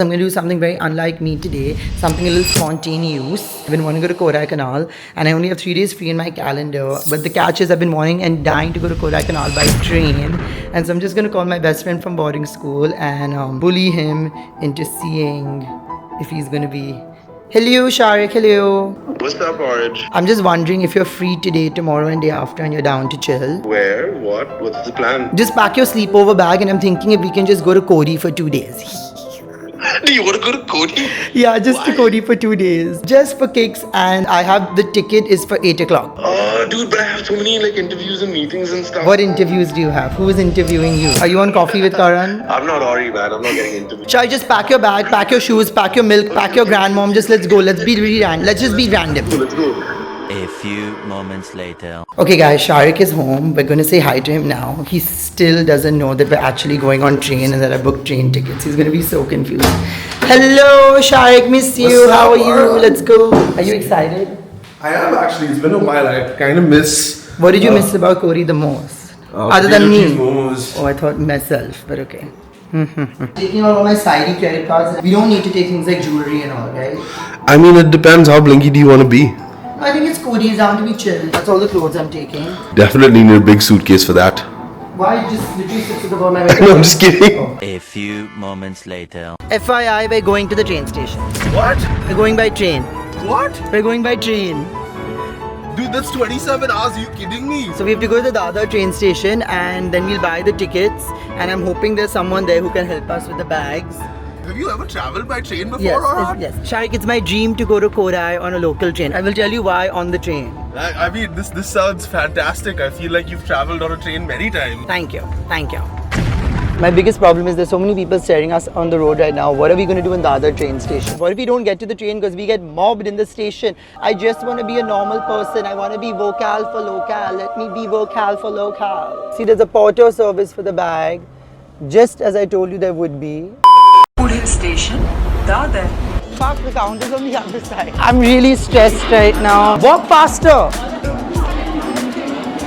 I'm going to do something very unlike me today, something a little spontaneous. I've been wanting to go to Kodaikanal and I only have 3 days free in my calendar. But the catch is I've been wanting and dying to go to Kodaikanal by train. And so I'm just going to call my best friend from boarding school and bully him into seeing if he's going to be... Hello, Shariekh, hello. What's up, Orange? I'm just wondering if you're free today, tomorrow and day after and you're down to chill. Where? What? What's the plan? Just pack your sleepover bag and I'm thinking if we can just go to Kodi for 2 days. Do you want to go to Kodi? Yeah, just to Kodi for 2 days. Just for kicks, and I have the ticket is for 8 o'clock. Oh, dude, but I have so many interviews and meetings and stuff. What interviews do you have? Who is interviewing you? Are you on Coffee with Karan? I'm not Orry, man. I'm not getting interviewed. Shall I just pack your bag, pack your shoes, pack your milk, pack your grandmom? Just let's go. Let's be really random. Let's just be random. Let's go. A few moments later. Okay guys, Shariekh is home. We're going to say hi to him now. He still doesn't know that we're actually going on train and that I booked train tickets. He's going to be so confused. Hello Shariekh, miss you. What's How up, are you? Arun? Let's go. Are you excited? I am actually. It's been a while. I kind of miss. What did you miss about Kodi the most? Other potato than cheese me? momos. Oh, I thought myself, but okay. Taking out all my sidey credit cards. We don't need to take things like jewelry and all, right? I mean, it depends. How blinky do you want to be? I think it's Kodi. It's down to be chill. That's all the clothes I'm taking. Definitely need a big suitcase for that. Why just literally sits at the bottom of my No, I'm just kidding. A few moments later. FYI, we're going to the train station. What? We're going by train. What? We're going by train. Dude, that's 27 hours. Are you kidding me? So we have to go to the Dadar train station and then we'll buy the tickets. And I'm hoping there's someone there who can help us with the bags. Have you ever traveled by train before Yes, or not? yes. Shariekh, it's my dream to go to Kodai on a local train. I will tell you why on the train. I mean, this sounds fantastic. I feel like you've traveled on a train many times. Thank you. Thank you. My biggest problem is there's so many people staring us on the road right now. What are we going to do in the other train station? What if we don't get to the train because we get mobbed in the station? I just want to be a normal person. I want to be vocal for local. Let me be vocal for local. See, there's a porter service for the bag. Just as I told you there would be. Pudding Station, Dadar. Fuck, the counter's on the other side. I'm really stressed right now. Walk faster.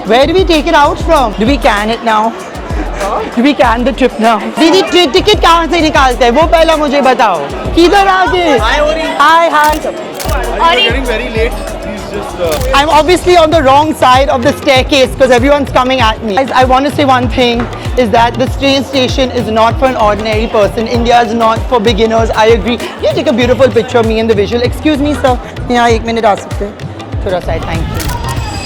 Where do we take it out from? Do we can it now? Do we can the trip now? दीदी ticket कहाँ से निकालते हैं वो पहला मुझे बताओ किधर आगे hi You're getting very late. Please just... I'm obviously on the wrong side of the staircase because everyone's coming at me. Guys, I want to say one thing is that this train station is not for an ordinary person. India is not for beginners. I agree. Can you take a beautiful picture of me in the visual? Excuse me, sir. Yeah, 1 minute aa sakte hain? Thoda side, thank you.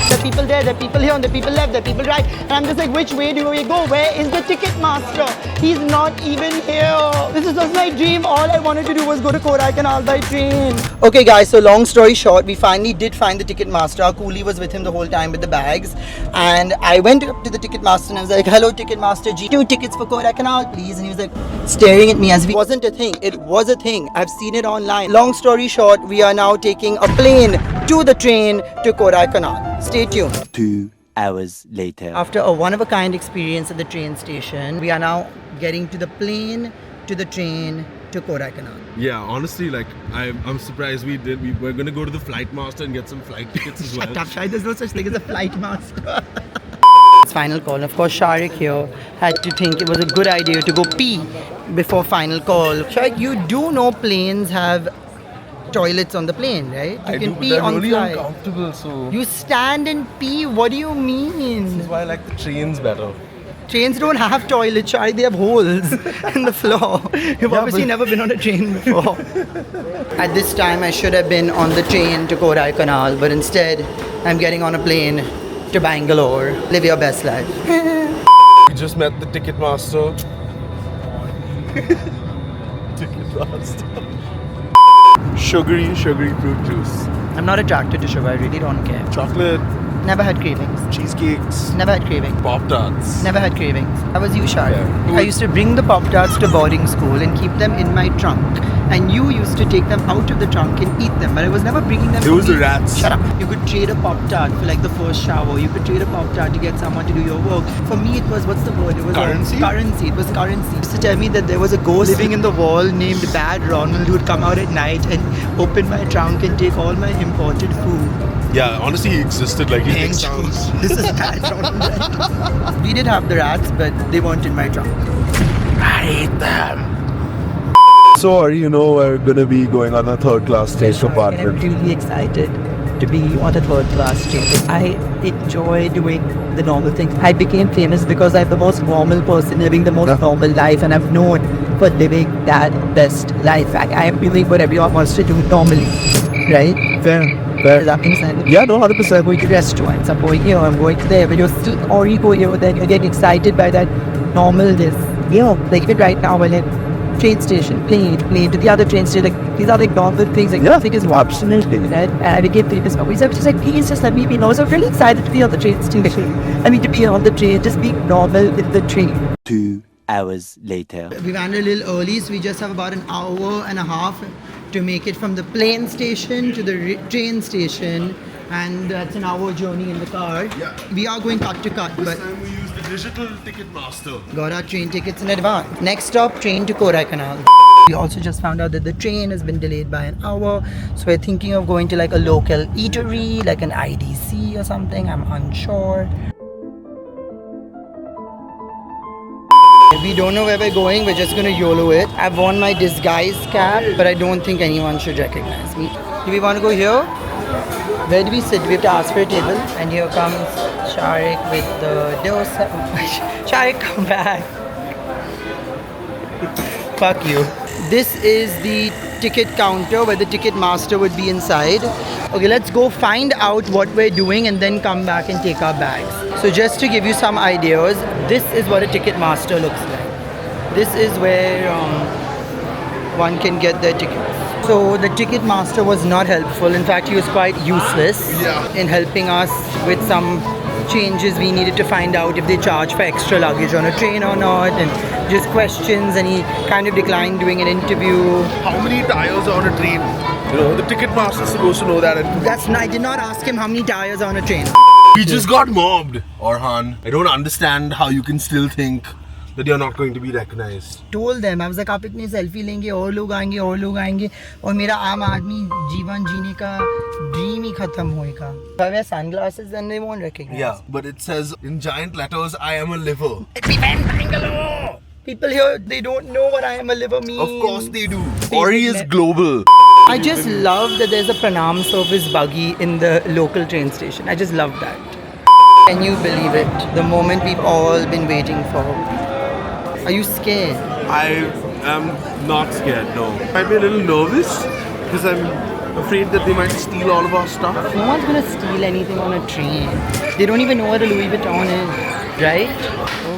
There are people there, there are people here, there are people left, there are people right. And I'm just like, which way do we go? Where is the ticket master? He's not even here. This is just my dream. All I wanted to do was go to Kodaikanal by train. Okay guys, so long story short, we finally did find the ticket master. Our coolie was with him the whole time with the bags. And I went up to the ticket master and I was like, hello ticket master, G2 tickets for Kodaikanal please. And he was like staring at me as if it wasn't a thing. It was a thing. I've seen it online. Long story short, we are now taking a plane to the train to Kodaikanal. Stay tuned. 2 hours later. After a one-of-a-kind experience at the train station, we are now getting to the plane, to the train, to Kodaikanal. Yeah, honestly, like, I'm surprised we did. We're going to go to the flight master and get some flight tickets as well. Shut up, Shai. There's no such thing as a flight master. It's final call. Of course, Shariekh here had to think it was a good idea to go pee before final call. Shai, you do know planes have toilets on the plane, right? You can pee on really flight. uncomfortable, so... You stand and pee? What do you mean? That's why I like the trains better. Trains don't have toilets, Shari. They have holes in the floor. You've obviously never been on a train before. At this time, I should have been on the train to Kodaikanal, but instead, I'm getting on a plane to Bangalore. Live your best life. We just met the ticket master. Ticket master. Sugary fruit juice. I'm not attracted to sugar. I really don't care. Chocolate, Never had cravings. cheesecakes, Never had cravings. Pop-Tarts. Never had cravings. How was you, Shari? Yeah. I used to bring the Pop-Tarts to boarding school and keep them in my trunk. And you used to take them out of the trunk and eat them. But I was never bringing them It to was the eat. rats. Shut up. You could trade a Pop-Tart for like the first shower. You could trade a Pop-Tart to get someone to do your work. For me, it was, what's the word? It was Currency? Currency. It was currency. You used to tell me that there was a ghost living in the wall named Bad Ronald who would come out at night and open my trunk and take all my imported food. Yeah, honestly, he existed. Like, he Thank sounds... This is Bad Ronald. We did have the rats, but they weren't in my trunk. I hate them. So, we're gonna be going on a third-class stage compartment. I'm really excited to be on the third class stage. I enjoy doing the normal things. I became famous because I'm the most normal person living the most normal life, and I'm known for living that best life. I am doing what everyone wants to do normally, right? Fair. Does that make sense? Yeah, no, 100%. I'm going to restaurants, I'm going here, I'm going to there, but you're still, or you go here, then you get excited by that normalness. Like even right now, we're like train station, plane to the other train station, like these are like normal things, like nothing is wrong. Absolutely. Right? And I became famous for it. So I was just like, please just let me be normal. So I'm really excited to be on the train station. I mean, to be on the train, just be normal in the train. 2 hours later. We ran a little early, so we just have about an hour and a half to make it from the plane station to the train station, and that's an hour journey in the car. Yeah. We are going cut to cut, but time we use the digital ticket master. got our train tickets in advance. Next stop, train to Kodaikanal. We also just found out that the train has been delayed by an hour, so we're thinking of going to like a local eatery, like an IDC or something. I'm unsure. We don't know where we're going, we're just gonna YOLO it. I've worn my disguise cap, but I don't think anyone should recognize me. Do we want to go here? Where do we sit? We have to ask for a table. And here comes Shariekh with the dosa. Shariekh, come back. Fuck you. This is the ticket counter where the ticket master would be inside. Okay, let's go find out what we're doing and then come back and take our bags. So just to give you some ideas, this is what a ticket master looks like. This is where one can get their tickets. So the ticket master was not helpful. In fact, he was quite useless in helping us with some changes. We needed to find out if they charge for extra luggage on a train or not, and just questions, and he kind of declined doing an interview. How many tires are on a train? The ticket master's supposed to know that. I did not ask him how many tires are on a train. We just got mobbed, Orhan. I don't understand how you can still think that you're not going to be recognized. Told them, I was like, आप इतनी selfie लेंगे और लोग आएंगे और मेरा आम आदमी जीवन जीने का dream ही खत्म होएगा. If I wear sunglasses, then they won't recognize. Yeah, but it says in giant letters, I am a liver. Bangalore. People here, they don't know what I am a liver means. Of course they do. Orry is global. I just love that there's a Pranam service buggy in the local train station. I just love that. Can you believe it? The moment we've all been waiting for. Are you scared? I am not scared, no. I'd be a little nervous because I'm afraid that they might steal all of our stuff. No one's gonna steal anything on a train. They don't even know what a Louis Vuitton is, right?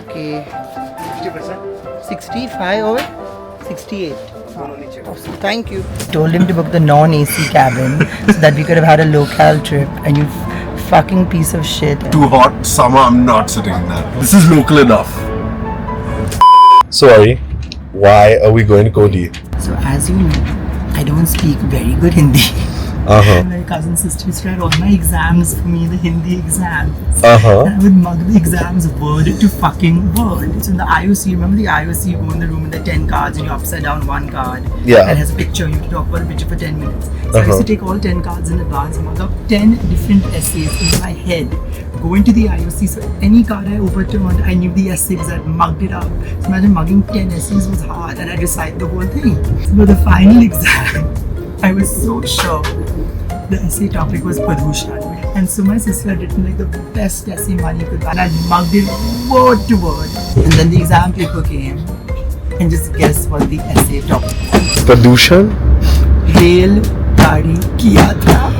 Okay. 60%? 65 or 68? Awesome. Thank you. Told him to book the non-AC cabin so that we could have had a local trip, and you fucking piece of shit. Too hot summer, I'm not sitting in that. This is local enough. Sorry, why are we going to Kodi? So as you know, I don't speak very good Hindi. My cousin sister used to write all my exams for me, the Hindi exams. And I would mug the exams word to fucking word. So in the IOC, remember the IOC, you go in the room with the 10 cards and you upside down one card that has a picture. You have to talk about the picture for 10 minutes. So I used to take all 10 cards in advance and mug up 10 different essays in my head. Go into the IOC, so any card I overturned, I knew the essay because I mugged it up. So imagine mugging 10 essays was hard, and I recite the whole thing. So the final exam, I was so sure the essay topic was Padushan. And so my sister had written like the best essay money could buy, and I mugged it word to word. And then the exam paper came, and just guess what the essay topic was. Padushan? Rail Gadi Ki Yatra.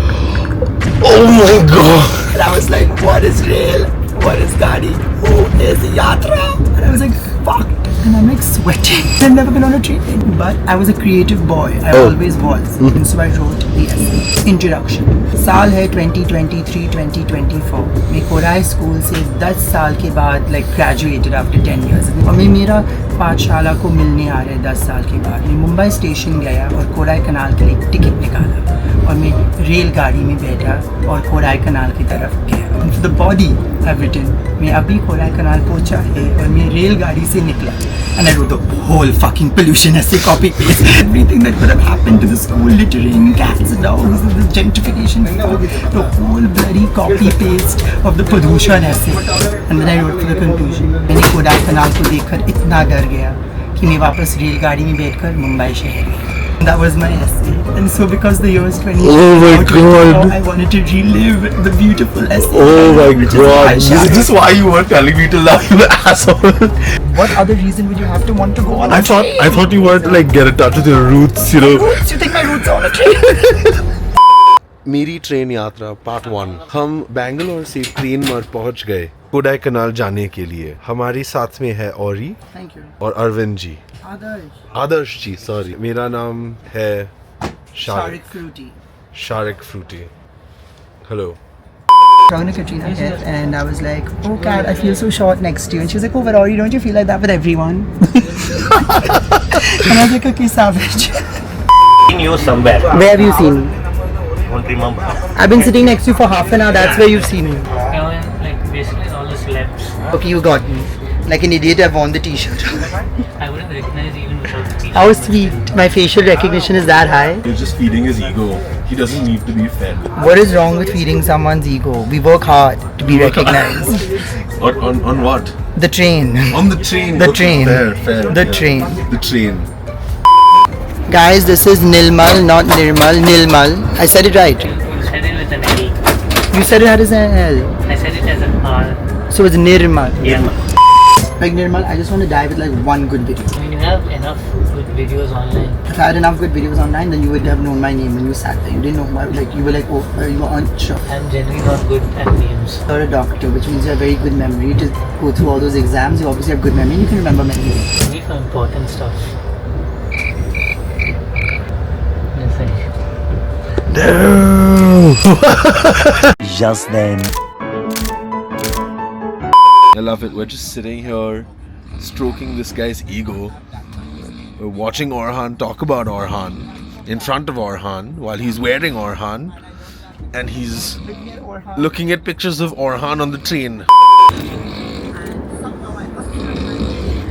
Oh my god! And I was like, what is rail? What is Gadi? Who is Yatra? And I was like, fuck. And I'm like sweating. I've never been on a train. But I was a creative boy. I always was. And so I wrote the essay. Introduction. साल है 2023-2024. मैं Core i school से 10 साल के बाद like graduated after 10 years. और मैं मेरा पाठशाला को मिलने आ रहे 10 साल के बाद. मैं मुंबई स्टेशन गया और कोराई कनाल के लिए टिकट निकाला. और मैं रेलगाड़ी में बैठा और कोराई कनाल की तरफ गया. And for the body I've written, मैं अभी कोराई कनाल पहुंचा है और मैं रेलगाड़ी से निकला. And I wrote the whole fucking pollution essay, copy paste, everything that would have happened to the school, littering, cats and dogs, the gentrification, the whole bloody copy paste of the pollution essay. And then I wrote for the conclusion. मैंने Core i कनाल को देखकर इतना डर गया कि मैं वापस रेलगाड़ी में बैठकर मुंबई शहर गई. That was my essay. And so because the year was 20, Oh my God. I wanted to relive the beautiful essay. Oh my which is God. why This is just why you were telling me to love you, asshole. What other reason would you have to want to go on a train? I thought you wanted to like get in touch with your roots, you know. Roots? You think my roots are on a train? मेरी train यात्रा part 1. हम बैंगलोर से train में पहुंच गए कोडाईकनाल जाने के लिए. हमारे साथ में है औरी Thank you. और अरविंद जी. आदर्श जी, सॉरी. मेरा नाम है Shariekh Fruity. Shariekh Fruity. Hello. Talking to Katrina here, and I was like, oh God, I feel so short next to you. And she was like, oh, but Ori, don't you feel like that with everyone? And I was like, okay, savage. Seen you somewhere. Where have you seen me? Won't remember. I've been sitting next to you for half an hour. That's where you've seen me. Like basically all the celebs. Okay, you got me. Like an idiot, I've worn the t-shirt. I wouldn't recognize even without the t-shirt. How sweet. My facial recognition is that high. He's just feeding his ego. He doesn't need to be fed. What is wrong with feeding someone's ego? We work hard to be recognized. On what? The train. On the train. The Okay, train. Fair. The yeah. train. The train. Guys, this is Nilmal, not Nirmal. Nilmal. I said it right. You said it with an L. You said it as an L. I said it as an R. So it's Nirmal. Yeah. Like Nirmal, I just want to die with like one good video. I mean, you have enough good videos online. If I had enough good videos online, then you would have known my name when you sat there. You didn't know why. Like you were like, oh, you were unsure. I'm generally not good at names. You're a doctor, which means you have very good memory. To go through all those exams, you obviously have good memory. And you can remember many things. Only for important stuff. Listen. Just then. I love it. We're just sitting here, stroking this guy's ego. We're watching Orhan talk about Orhan in front of Orhan while he's wearing Orhan, and he's looking at pictures of Orhan on the train.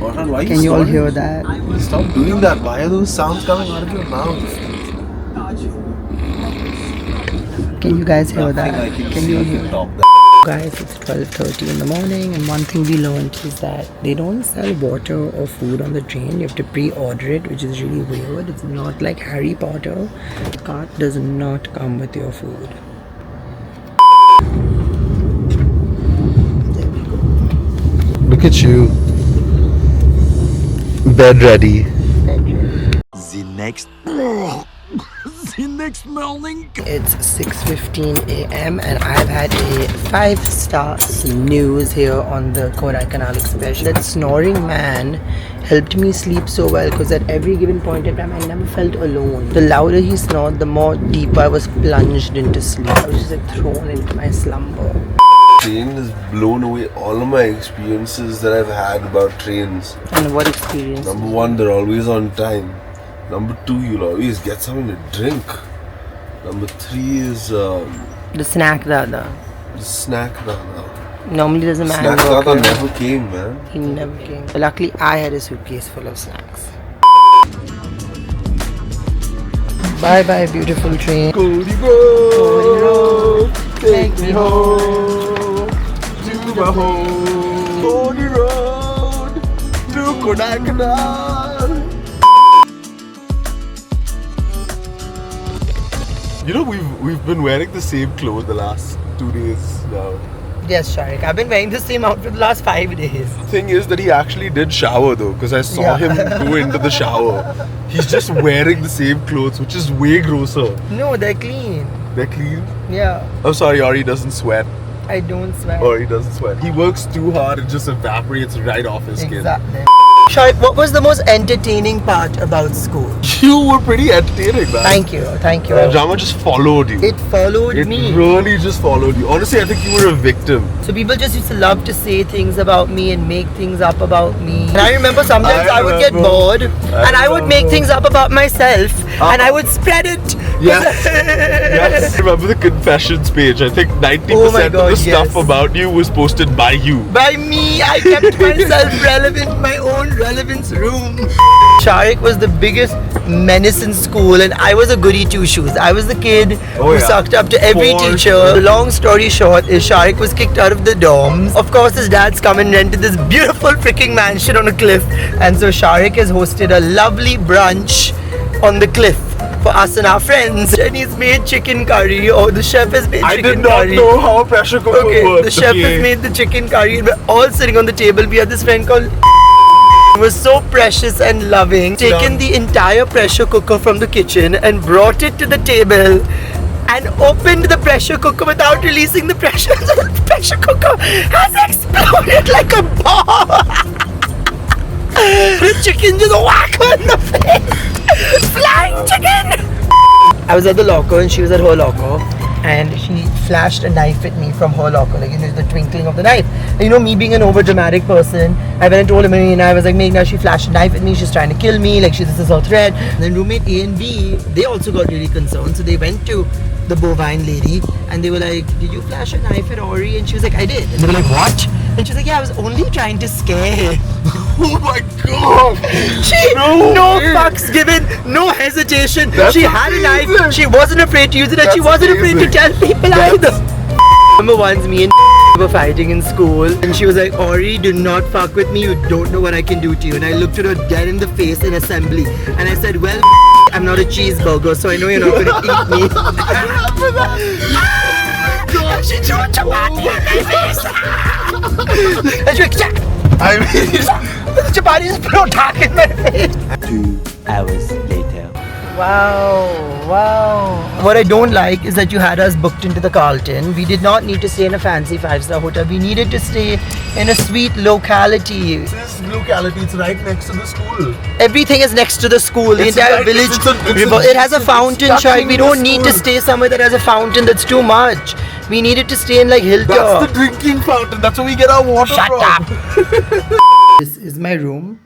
Orhan, why are Can you all snoring? hear that? Stop doing that. Why are those sounds coming out of your mouth? Can you guys hear that? I Can you all hear that? top that. Guys, it's 12:30 in the morning, and one thing we learned is that they don't sell water or food on the train. You have to pre-order it, which is really weird. It's not like Harry Potter. The cart does not come with your food. There we go. Look at you. Bed ready. The next morning. It's 6:15 a.m. and I've had a 5-star snooze here on the Kodaikanal Express. That snoring man helped me sleep so well because at every given point in time I never felt alone. The louder he snored, the more deeper I was plunged into sleep. I was just like thrown into my slumber. Train has blown away all of my experiences that I've had about trains. And what experience? Number 1, they're always on time. Number 2, you'll always get something to drink. Number 3 is The snack dada. the snack dada. Normally there's a man Snack dada working. never came, man. He never came. But luckily I had a suitcase full of snacks. Bye bye beautiful train. Cody Road, take me home to my home. Cody Road to Kodaikanal. You know, we've been wearing the same clothes the last 2 days now. Yes, Shariekh. I've been wearing the same outfit for the last 5 days. The thing is that he actually did shower though, because I saw him go into the shower. He's just wearing the same clothes, which is way grosser. No, they're clean. They're clean. Yeah, I'm sorry, Ori doesn't sweat. I don't sweat. Ori doesn't sweat. He works too hard, it just evaporates right off his skin. Exactly. Shariekh, what was the most entertaining part about school? You were pretty entertaining, man. Thank you. Drama just followed you. It followed me. It really just followed you. Honestly, I think you were a victim. So people just used to love to say things about me and make things up about me. And I remember sometimes I would get bored and I would make things up about myself and I would spread it. Yes. Yes. Remember the confessions page? I think 90% Oh my of God, the stuff yes. about you was posted by you. By me, I kept myself relevant, my own relevance room. Shariekh was the biggest menace in school, and I was a goody two-shoes. I was the kid who sucked up to every teacher. The long story short is Shariekh was kicked out of the dorms. Of course, his dad's come and rented this beautiful freaking mansion on a cliff, and so Shariekh has hosted a lovely brunch on the cliff for us and our friends, and he's made chicken curry, or the chef has made chicken curry. I did not know how a pressure cooker works. The chef has made the chicken curry, and we're all sitting on the table. We had this friend called was so precious and loving, taken the entire pressure cooker from the kitchen and brought it to the table and opened the pressure cooker without releasing the pressure. The pressure cooker has exploded like a bomb. The chicken just whack her in the face. Flying chicken. I was at the locker and she was at her locker, and she flashed a knife at me from her locker, like, you know, the twinkling of the knife. And, you know, me being an over dramatic person, I went and told him, and I was like, Meghna, she flashed a knife at me, she's trying to kill me, like, this is her threat. And then roommate A and B, they also got really concerned, so they went to the bovine lady and they were like, did you flash a knife at Orry? And she was like, I did. And they were like, what? And she was like, yeah, I was only trying to scare him. Oh my God! She no fucks given, no hesitation. She had a knife. She wasn't afraid to use it, and she wasn't afraid to tell people either. Remember once me and were fighting in school, and she was like, Orry, do not fuck with me. You don't know what I can do to you. And I looked at her dead in the face in assembly, and I said, well, I'm not a cheeseburger, so I know you're not going to eat me. I remember that. And she threw a chapati in my face. And she went, I mean, the chapati just put dark in my face. 2 hours later. Wow. What I don't like is that you had us booked into the Carlton. We did not need to stay in a fancy 5-star hotel. We needed to stay in a sweet locality. This locality, it's right next to the school. Everything is next to the school. The entire village. It has a fountain, Shariekh. We don't need to stay somewhere that has a fountain. That's too much. We needed to stay in like Hilltop. That's the drinking fountain. That's where we get our water Shut from. up. This is my room.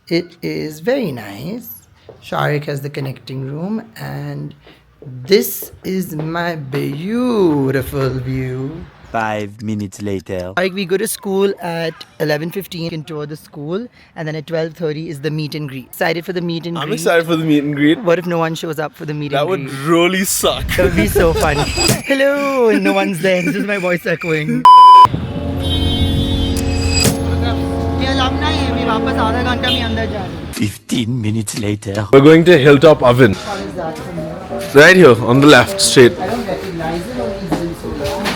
It is very nice. Shariekh has the connecting room, and this is my beautiful view. 5 minutes later. Like, we go to school at 11:15. You can tour the school, and then at 12:30 is the meet and greet. Excited for the meet and greet? I'm excited for the meet and greet. What if no one shows up for the meet That and would greet? really suck. That would be so funny. Hello, and no one's there. This is my voice echoing. 15 minutes later. We're going to Hilltop Oven. What is that for me? Right here, on the left, straight. I don't recognize it, or it's been so long.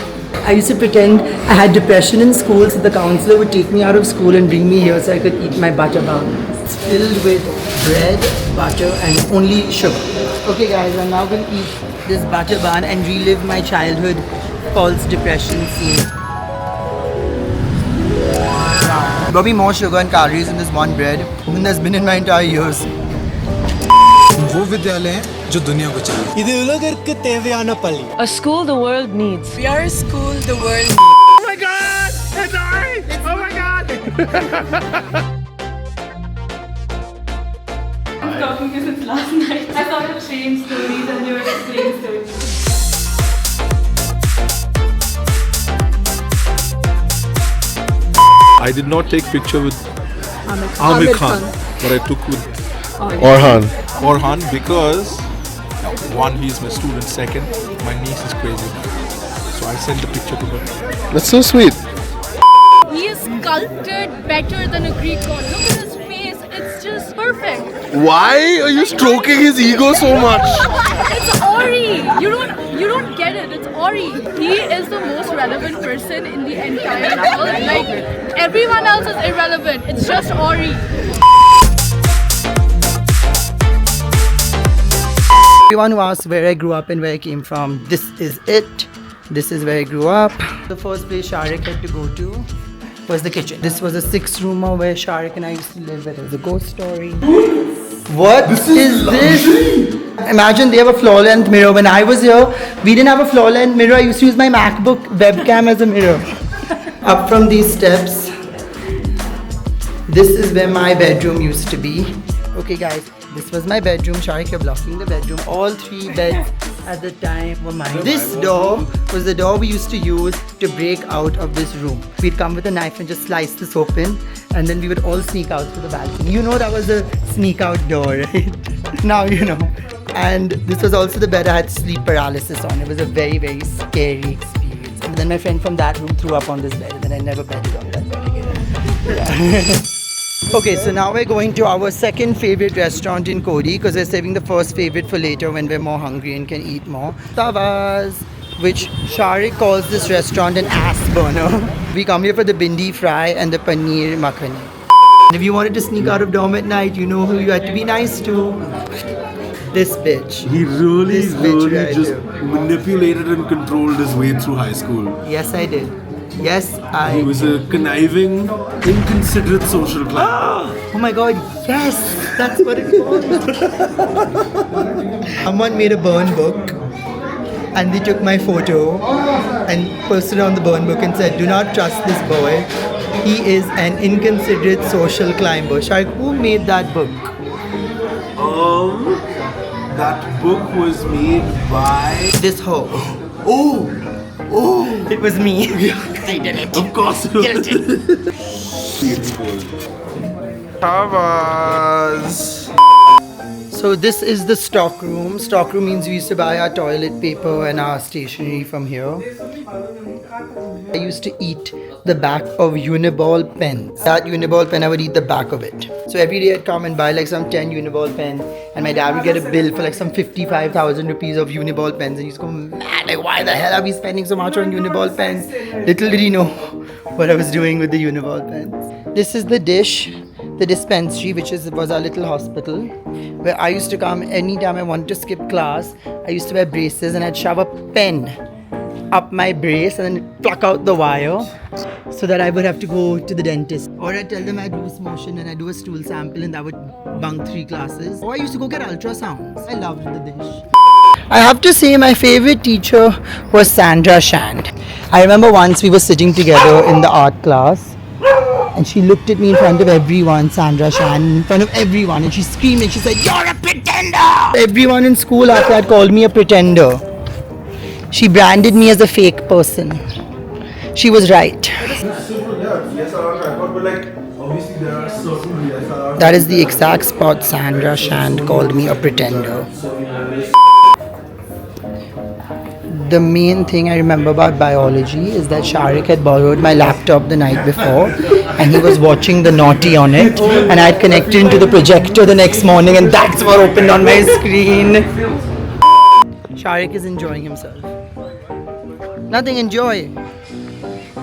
I used to pretend I had depression in school, so the counselor would take me out of school and bring me here so I could eat my butter bun. It's filled with bread, butter, and only sugar. Okay guys, I'm now going to eat this butter bun and relive my childhood false depression scene. Wow. There'll be more sugar and calories in this one bread than there's been in my entire years. वो विद्यालय है जो दुनिया को चाहिए இது உலகிற்கு தேவையான பள்ளி A school the world needs. We are a school the world needs. Oh my God! It's alright! Oh my God! I'm talking to you since last night. I thought of strange stories and you were explaining stories. I did not take picture with Amir Khan, but I took with Orhan. Orhan because one he is my student, second my niece is crazy so I sent the picture to her. That's so sweet. He is sculpted better than a Greek god. Look at his face. It's just perfect. Why are you stroking his ego so much? It's Orry. You don't get it. It's Orry. He is the most relevant person in the entire world. Like everyone else is irrelevant. It's just Orry. Everyone who asks where I grew up and where I came from, this is it. This is where I grew up. The first place Shariekh had to go to was the kitchen. This was a 6-roomer where Shariekh and I used to live. It was a ghost story. What is this? Imagine they have a floor-length mirror. When I was here, we didn't have a floor-length mirror. I used to use my MacBook webcam as a mirror. Up from these steps, this is where my bedroom used to be. Okay guys, This was my bedroom. Shariekh, you're blocking the bedroom. All 3 beds at the time were mine. This door was the door we used to use to break out of this room. We'd come with a knife and just slice this open, and then we would all sneak out through the balcony. You know that was a sneak out door, right? Now you know. And this was also the bed I had sleep paralysis on. It was a very, very scary experience. And then my friend from that room threw up on this bed, and then I never bedded on that bed again. Yeah. Okay, so now we're going to our second favorite restaurant in Kodi because we're saving the first favorite for later when we're more hungry and can eat more. Tavas, which Shariekh calls this restaurant an ass burner. We come here for the bindi fry and the paneer makhani. And if you wanted to sneak out of dorm at night, you know who you had to be nice to. This bitch. He really, This bitch really right just here. manipulated and controlled his way through high school. Yes, I did. Yes, I... He was a conniving, inconsiderate social climber. Oh my god, yes! That's what it's called. Someone made a burn book and they took my photo and posted it on the burn book and said, do not trust this boy. He is an inconsiderate social climber. Shariekh, who made that book? That book was made by... This hoe. Oh! It was me. I did it. Of course. Tavas. So this is the stock room. Stock room means we used to buy our toilet paper and our stationery from here. I used to eat the back of Uniball pens. That Uniball pen, I would eat the back of it. So every day I'd come and buy like some 10 Uniball pens, and my dad would get a bill for like some 55,000 rupees of Uniball pens, and he's going mad, like why the hell are we spending so much on Uniball pens? Little did he know what I was doing with the Uniball pens. This is the dish, the dispensary, which was our little hospital, where I used to come anytime I wanted to skip class. I used to wear braces and I'd shove a pen up my brace and then pluck out the wire so that I would have to go to the dentist. Or I'd tell them I'd loose motion and I'd do a stool sample and that would bunk 3 classes. Or I used to go get ultrasounds. I loved the dish. I have to say my favorite teacher was Sandra Shand. I remember once we were sitting together in the art class and she looked at me in front of everyone, Sandra Shand, in front of everyone, and she screamed and she said, "You're a pretender!" Everyone in school after that called me a pretender. She branded me as a fake person. She was right. That is the exact spot Sandra Shand called me a pretender. The main thing I remember about biology is that Shariekh had borrowed my laptop the night before and he was watching the naughty on it, and I had connected into the projector the next morning and that's what opened on my screen. Shariekh is enjoying himself. Nothing enjoy.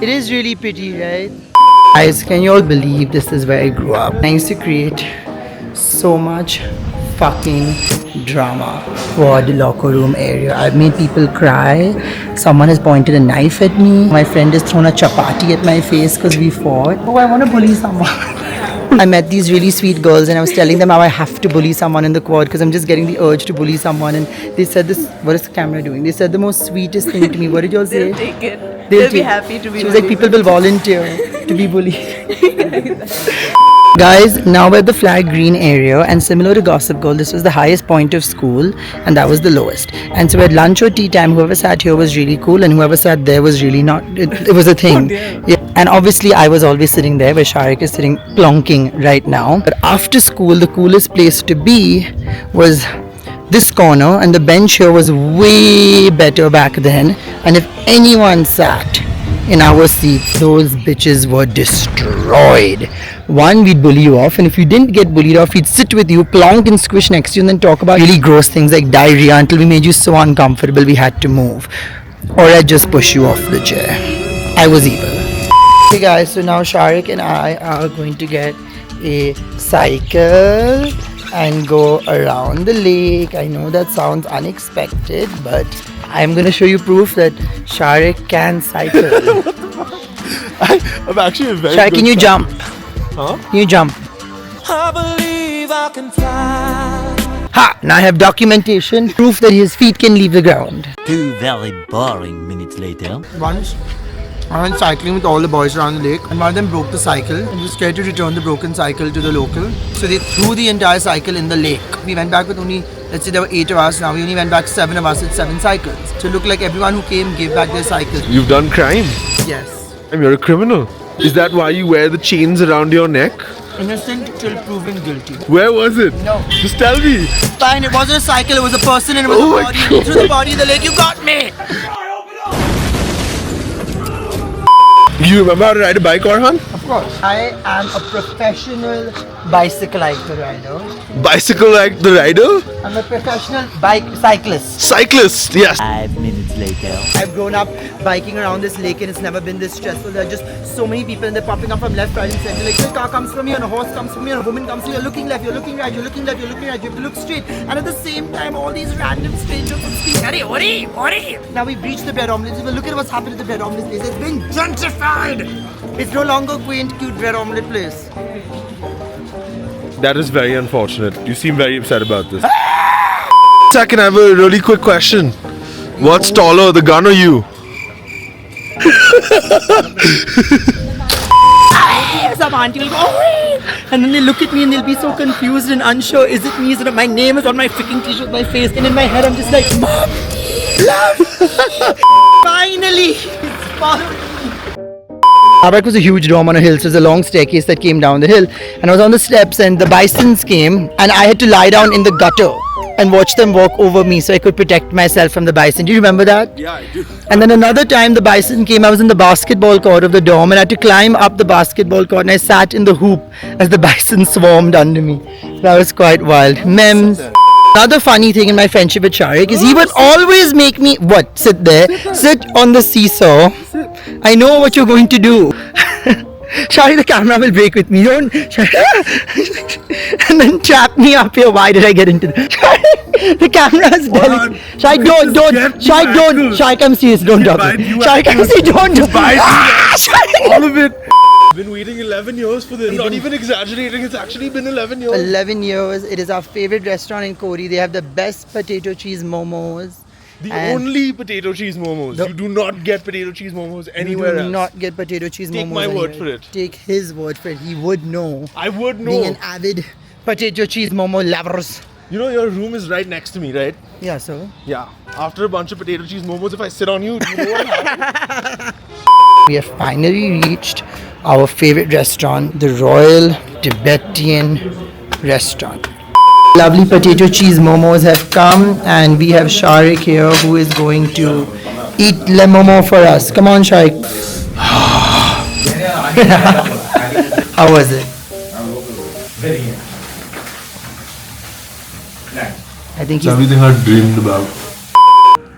It is really pretty, right? Guys, can you all believe this is where I grew up? I used to create so much fucking drama for the locker room area. I've made people cry. Someone has pointed a knife at me. My friend has thrown a chapati at my face because we fought. Oh, I want to bully someone. I met these really sweet girls and I was telling them how I have to bully someone in the quad because I'm just getting the urge to bully someone, and they said this, what is the camera doing? They said the most sweetest thing to me. What did you all say? They'll take it. They'll be happy to be She was like, people will volunteer to be bullied. Guys, now we're at the flag green area, and similar to Gossip Girl, this was the highest point of school and that was the lowest. And so at lunch or tea time, whoever sat here was really cool and whoever sat there was really not. It was a thing. Yeah. And obviously I was always sitting there where Shariekh is sitting plonking right now. But after school, the coolest place to be was this corner, and the bench here was way better back then. And if anyone sat in our seats, those bitches were destroyed. One, we'd bully you off, and if you didn't get bullied off, we'd sit with you, plonk and squish next to you, and then talk about really gross things like diarrhea until we made you so uncomfortable we had to move. Or I'd just push you off the chair. I was evil. Okay guys, so now Shariekh and I are going to get a cycle and go around the lake. I know that sounds unexpected, but I'm going to show you proof that Shariekh can cycle. I'm actually a very Shariekh, good can you cyclist. jump? Huh? Can you jump? I believe I can fly. Ha! Now I have documentation, proof that his feet can leave the ground. 2 very boring minutes later. Once, I went cycling with all the boys around the lake, and one of them broke the cycle and was scared to return the broken cycle to the local. So they threw the entire cycle in the lake. We went back with only, let's say there were 8 of us, now we only went back 7 of us with 7 cycles. So it looked like everyone who came gave back their cycles. You've done crime. Yes. You're a criminal. Is that why you wear the chains around your neck? Innocent till proven guilty. Where was it? No. Just tell me. Fine, it wasn't a cycle, it was a person and it was Oh a my body. God. And threw the body in the lake. You got me! You remember how to ride a bike, Orhan? Of course. I am a professional bicycle rider. Bicycle like the rider? I'm a professional bike cyclist. Cyclist, yes. 5 minutes later. I've grown up biking around this lake and it's never been this stressful. There are just so many people and they're popping up from left, right and center. Like a car comes from you and a horse comes from you and a woman comes from you. You're looking left, you're looking right, you're looking left, you're looking right. You have to look straight. And at the same time, all these random strangers would speak. Hey, Orry! Now we've reached the bread omelette. Look at what's happened at the bread omelette place. It's been gentrified. It's no longer quaint, cute bread omelette place. That is very unfortunate. You seem very upset about this. Second, I have a really quick question. What's taller, the gun or you? Some auntie will go, Orry! And then they look at me and they'll be so confused and unsure. Is it me? Is it my name is on my freaking t-shirt, my face? And in my head I'm just like, Mom! Love! Finally! It's following me. Embark was a huge dome on a hill, so there's a long staircase that came down the hill. And I was on the steps and the bisons came and I had to lie down in the gutter and watch them walk over me so I could protect myself from the bison. Do you remember that? Yeah, I do. And then another time the bison came, I was in the basketball court of the dorm and I had to climb up the basketball court and I sat in the hoop as the bison swarmed under me. That was quite wild. Memes. Another funny thing in my friendship with Shariekh is he would always make me, what, sit there, sit on the seesaw. I know what you're going to do. Shariekh, the camera will break with me. Don't, and then trap me up here. Why did I get into this? Shariekh, the camera is delicate. Shariekh, don't. Shariekh, don't. Shariekh, I'm serious. Don't drop it. Shariekh, I'm serious. Don't. All of it. I've been waiting 11 years for this. Not even exaggerating, it's actually been 11 years. 11 years. It is our favorite restaurant in Kori. They have the best potato cheese momos. The only potato cheese momos. You do not get potato cheese momos anywhere else. You do not get potato cheese momos. Take my word anywhere. for it. Take his word for it. He would know. I would know. Being an avid potato cheese momo lovers. You know your room is right next to me, right? Yeah, so? Yeah. After a bunch of potato cheese momos, if I sit on you, do you know what happens? We have finally reached our favorite restaurant, the Royal Tibetan Restaurant. Lovely potato cheese momos have come and we have Shariekh here who is going to eat le momo for us. Come on, Shariekh. How was it? I think It's everything I dreamed about.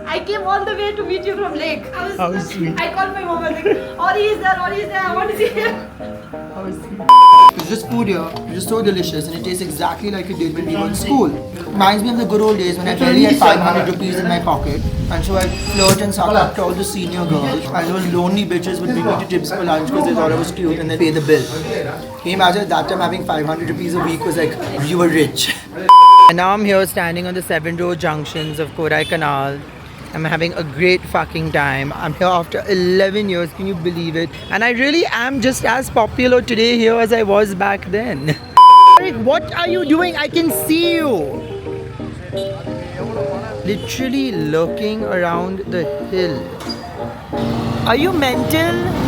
I came all the way to meet you from Lake. How sweet. I called my mom. I was like, Orry is there, I want to see him. It's just food here, it's just so delicious and it tastes exactly like it did when we were in school. Reminds me of the good old days when I barely had 500 rupees in my pocket and so I'd flirt and suck up to all the senior girls and those lonely bitches would bring me to Tips for lunch because they thought I was cute and then pay the bill. Can you imagine at that time having 500 rupees a week was like, you were rich. And now I'm here standing on the 7 road junctions of Kodaikanal. I'm having a great fucking time. I'm here after 11 years, can you believe it? And I really am just as popular today here as I was back then. What are you doing? I can see you. Literally lurking around the hill. Are you mental?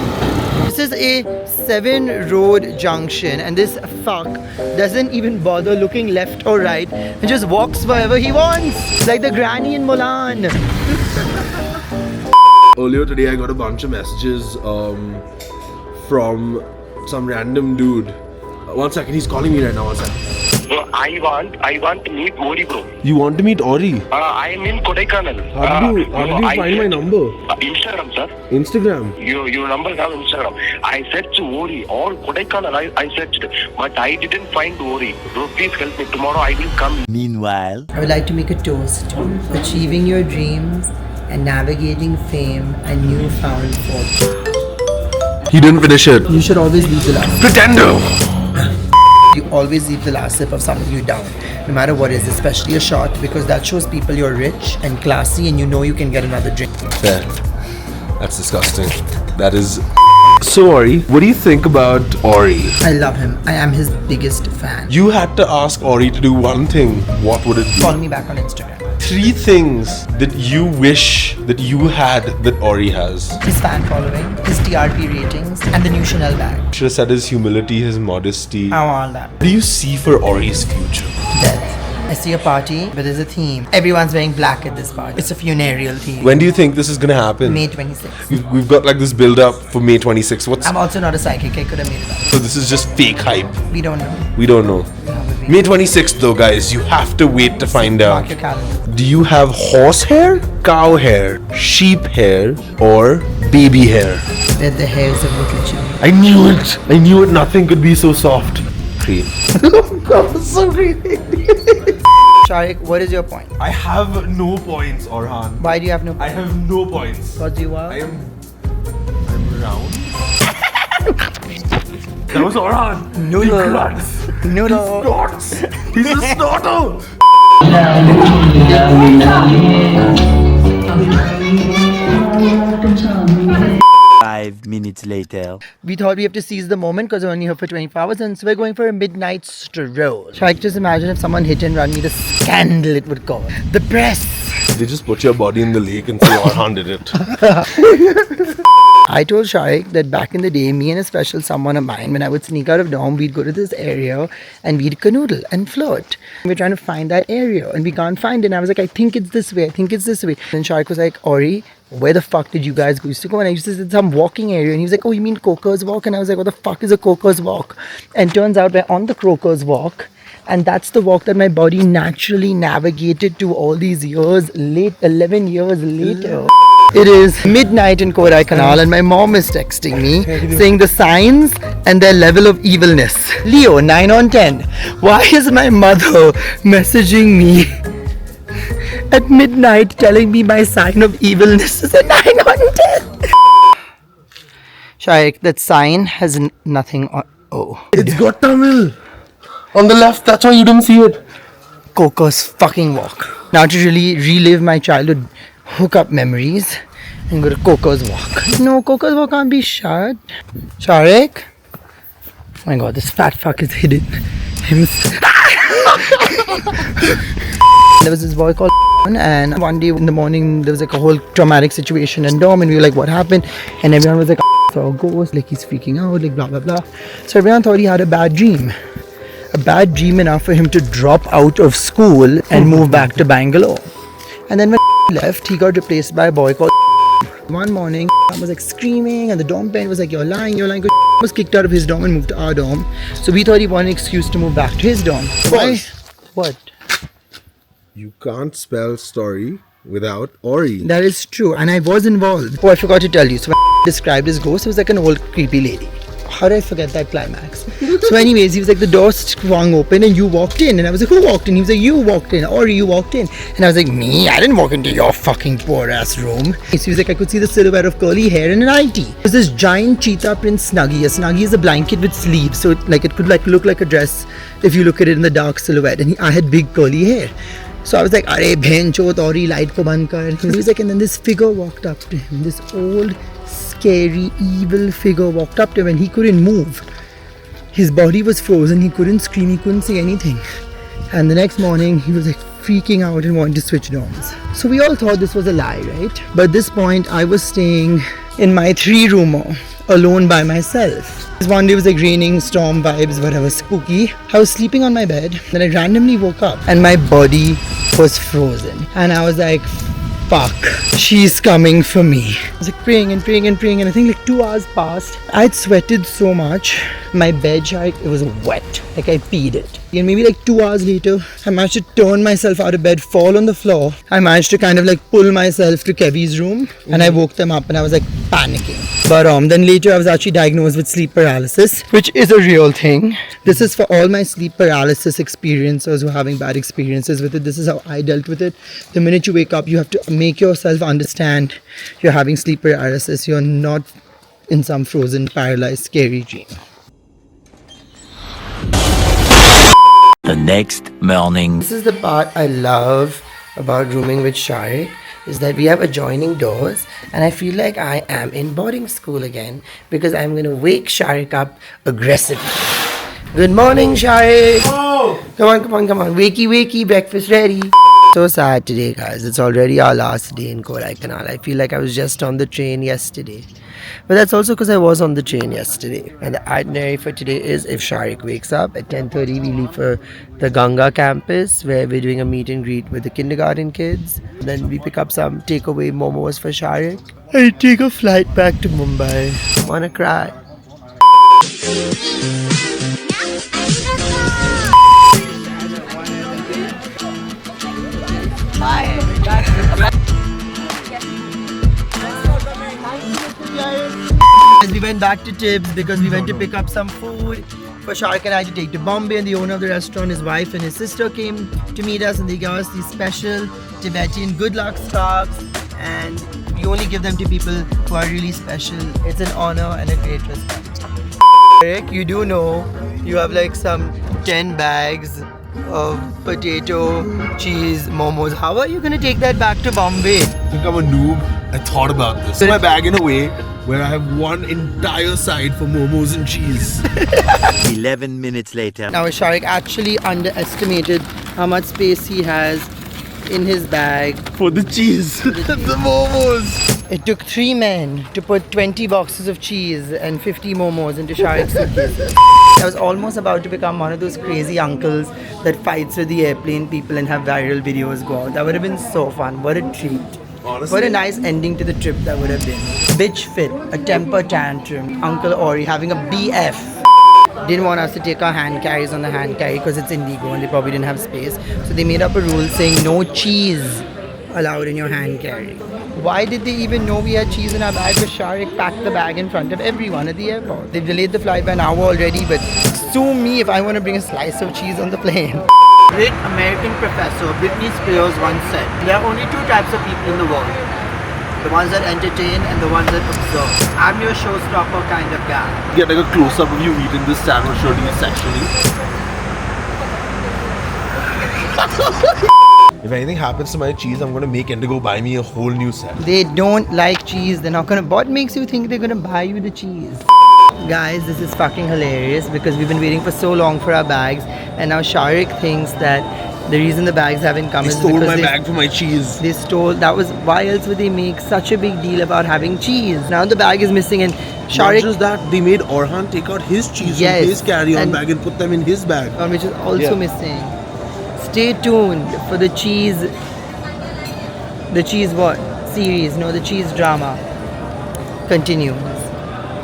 This is a 7 road junction and this fuck doesn't even bother looking left or right and just walks wherever he wants, like the granny in Mulan. Earlier today I got a bunch of messages from some random dude. One second, he's calling me right now, one second. I want to meet Orry, bro. You want to meet Orry? I am in Kodaikanal. How did you find my number? Instagram, sir. Instagram? Your number have Instagram. I searched Orry, all Kodaikanal I searched, but I didn't find Orry. Bro, please help me. Tomorrow I will come. Meanwhile, I would like to make a toast to achieving your dreams and navigating fame and newfound fortune. He didn't finish it. You should always leave the last. Pretender! You always leave the last sip of something you down, no matter what it is, especially a shot, because that shows people you're rich and classy and you know you can get another drink. Fair. That's disgusting. That is. So Orry, what do you think about Orry? I love him. I am his biggest fan. You had to ask Orry to do one thing. What would it be? Follow me back on Instagram. 3 things that you wish that you had that Orry has. His fan following, his TRP ratings, and the new Chanel bag. Should have said his humility, his modesty. I want that. What do you see for Orry's future? Death. I see a party, but there's a theme. Everyone's wearing black at this party. It's a funereal theme. When do you think this is gonna happen? May 26th. We've got like this build up for May 26th. I'm also not a psychic. I could have made it up. So this is just fake hype. We don't know. We don't know. May 26th though, guys. You have to wait to find out. Mark your calendar. Do you have horse hair, cow hair, sheep hair, or baby hair? They're the hairs of little children. I knew it. I knew it. Nothing could be so soft. Cream. God, so creepy. Shariekh, what is your point? I have no points, Orhan. Why do you have no I point? have no points. Because you are? I'm round. That was Orhan. Noodle. Noodle. Snorts. He's a snorter. 5 minutes later. We thought we have to seize the moment because we're only here for 24 hours, and so we're going for a midnight stroll. Shariekh, just imagine if someone hit and run me, the scandal it would cause. The press. They just put your body in the lake and say Orhan did it. I told Shariekh that back in the day, me and a special someone of mine, when I would sneak out of dorm, we'd go to this area and we'd canoodle and flirt. We're trying to find that area and we can't find it. And I was like, I think it's this way. I think it's this way. And Shariekh was like, Orry, where the fuck did you guys used to go? And I used to say some walking area. And he was like, oh, you mean Coker's Walk? And I was like, what the fuck is a Coker's Walk? And turns out we're on the Coker's Walk. And that's the walk that my body naturally navigated to all these years, 11 years later. It is midnight in Kodaikanal and my mom is texting me saying the signs and their level of evilness. Leo, 9 on 10. Why is my mother messaging me at midnight telling me my sign of evilness is a 9 on 10? Shariekh, that sign has nothing on... Oh. It's got Tamil. On the left, that's why you didn't see it. Coker's fucking walk. Now to really relive my childhood hookup memories and go to Coker's Walk. No, Coker's Walk can't be shut. Shariekh? Oh my god, this fat fuck is hidden. There was this boy called and one day in the morning there was like a whole traumatic situation in dorm and we were like, what happened? And everyone was like, saw a ghost, like he's freaking out, like blah blah blah. So everyone thought he had a bad dream. A bad dream enough for him to drop out of school and move back to Bangalore. And then when he left, he got replaced by a boy called. One morning, I was like screaming and the dorm parent was like, you're lying. Was kicked out of his dorm and moved to our dorm. So we thought he wanted an excuse to move back to his dorm. Why? What? You can't spell story without Orry. That is true, and I was involved. Oh, I forgot to tell you. So when I described his ghost, it was like an old creepy lady. How did I forget that climax? So anyways, he was like, the door swung open and you walked in. And I was like, who walked in? He was like, you walked in. Or you walked in. And I was like, me? I didn't walk into your fucking poor ass room. So he was like, I could see the silhouette of curly hair and an IT. It was this giant cheetah print snuggie. A snuggie is a blanket with sleeves. So it could look like a dress if you look at it in the dark silhouette. And I had big curly hair. So I was like, Arey bhenchot Orry, light ko band kar. He was like, and then this figure walked up to him. This old, scary, evil figure walked up to him and he couldn't move. His body was frozen, he couldn't scream, he couldn't say anything. And the next morning, he was like freaking out and wanted to switch dorms. So we all thought this was a lie, right? But at this point, I was staying in my 3-roomer, alone by myself. One day it was like raining, storm vibes, whatever, spooky. I was sleeping on my bed, then I randomly woke up and my body was frozen. And I was like, fuck, she's coming for me. I was like praying and praying and praying and I think like 2 hours passed. I'd sweated so much. My bed, it was wet, like I peed it. And maybe like 2 hours later, I managed to turn myself out of bed, fall on the floor. I managed to kind of like pull myself to Kevy's room and I woke them up and I was like panicking. But then later I was actually diagnosed with sleep paralysis, which is a real thing. This is for all my sleep paralysis experiencers who are having bad experiences with it. This is how I dealt with it. The minute you wake up, you have to make yourself understand you're having sleep paralysis. You're not in some frozen, paralyzed, scary dream. The next morning. This is the part I love about rooming with Shariekh is that we have adjoining doors, and I feel like I am in boarding school again because I'm going to wake Shariekh up aggressively. Good morning, Shariekh. Oh! Come on. Wakey, breakfast ready. So sad today, guys. It's already our last day in Kodaikanal. I feel like I was just on the train yesterday. But that's also because I was on the train yesterday. And the itinerary for today is if Shariekh wakes up at 10:30, we leave for the Ganga campus where we're doing a meet and greet with the kindergarten kids. Then we pick up some takeaway momos for Shariekh. I take a flight back to Mumbai. Wanna cry? We went back to Tibbs because we went to pick up some food for Shariekh and I to take to Bombay, and the owner of the restaurant, his wife and his sister came to meet us, and they gave us these special Tibetan good luck scarves, and we only give them to people who are really special. It's an honor and a great respect. Shariekh, you do know you have like some 10 bags of potato, cheese, momos. How are you going to take that back to Bombay? I think I'm a noob. I thought about this. Put my bag in a way where I have one entire side for momos and cheese. 11 minutes later. Now Shariekh actually underestimated how much space he has in his bag. For the cheese. The momos. It took 3 men to put 20 boxes of cheese and 50 momos into Shariek's suitcases. I was almost about to become one of those crazy uncles that fights with the airplane people and have viral videos go out. That would have been so fun. What a treat. Honestly. What a nice ending to the trip that would have been. Bitch fit, a temper tantrum, Uncle Orry having a BF. Didn't want us to take our hand carries on the hand carry because it's Indigo and they probably didn't have space. So they made up a rule saying no cheese allowed in your hand carry. Why did they even know we had cheese in our bag? Because Shariekh packed the bag in front of everyone at the airport. They've delayed the flight by an hour already, but sue me if I want to bring a slice of cheese on the plane. Great American professor Britney Spears once said, there are only 2 types of people in the world. The ones that entertain and the ones that observe. I'm your showstopper kind of guy. Get like a close-up of you eating this sandwich really sexually. If anything happens to my cheese, I'm gonna make Indigo buy me a whole new set. They don't like cheese. They're not gonna. What makes you think they're gonna buy you the cheese? Guys, this is fucking hilarious because we've been waiting for so long for our bags, and now Shariekh thinks that the reason the bags haven't come is stole because my bag for my cheese. They stole. That was why else would they make such a big deal about having cheese? Now the bag is missing, and Shariekh. Not just that, they made Orhan take out his cheese from his carry-on bag and put them in his bag. Which is also missing. Stay tuned for the cheese. The cheese what? Series? No, the cheese drama. Continue.